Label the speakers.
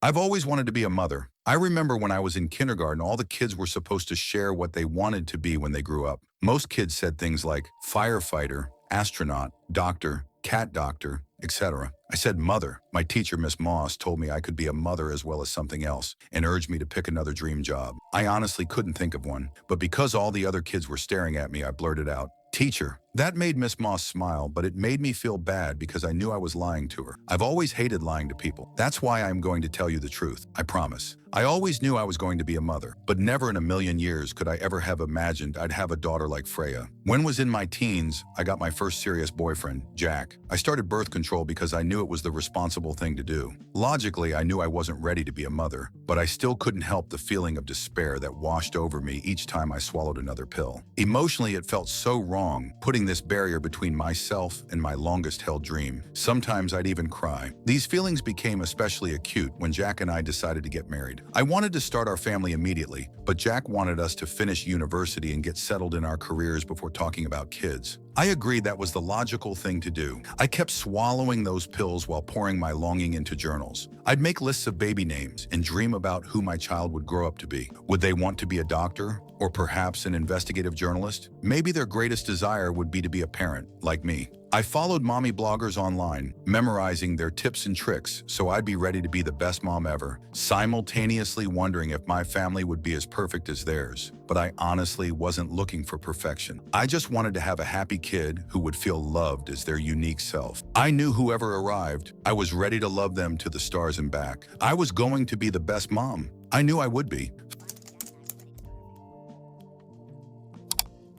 Speaker 1: I've always wanted to be a mother. I remember when I was in kindergarten, all the kids were supposed to share what they wanted to be when they grew up. Most kids said things like firefighter, astronaut, doctor, cat doctor, etc. I said mother. My teacher, Miss Moss, told me I could be a mother as well as something else and urged me to pick another dream job. I honestly couldn't think of one, but because all the other kids were staring at me, I blurted out, teacher. That made Miss Moss smile, but it made me feel bad because I knew I was lying to her. I've always hated lying to people. That's why I'm going to tell you the truth, I promise. I always knew I was going to be a mother, but never in a million years could I ever have imagined I'd have a daughter like Freya. When I was in my teens, I got my first serious boyfriend, Jack. I started birth control because I knew it was the responsible thing to do. Logically, I knew I wasn't ready to be a mother, but I still couldn't help the feeling of despair that washed over me each time I swallowed another pill. Emotionally, it felt so wrong, putting this barrier between myself and my longest-held dream. Sometimes I'd even cry. These feelings became especially acute when Jack and I decided to get married. I wanted to start our family immediately, but Jack wanted us to finish university and get settled in our careers before talking about kids. I agreed that was the logical thing to do. I kept swallowing those pills while pouring my longing into journals. I'd make lists of baby names and dream about who my child would grow up to be. Would they want to be a doctor? Or perhaps an investigative journalist? Maybe their greatest desire would be to be a parent, like me. I followed mommy bloggers online, memorizing their tips and tricks so I'd be ready to be the best mom ever, simultaneously wondering if my family would be as perfect as theirs. But I honestly wasn't looking for perfection. I just wanted to have a happy kid who would feel loved as their unique self. I knew whoever arrived, I was ready to love them to the stars and back. I was going to be the best mom. I knew I would be.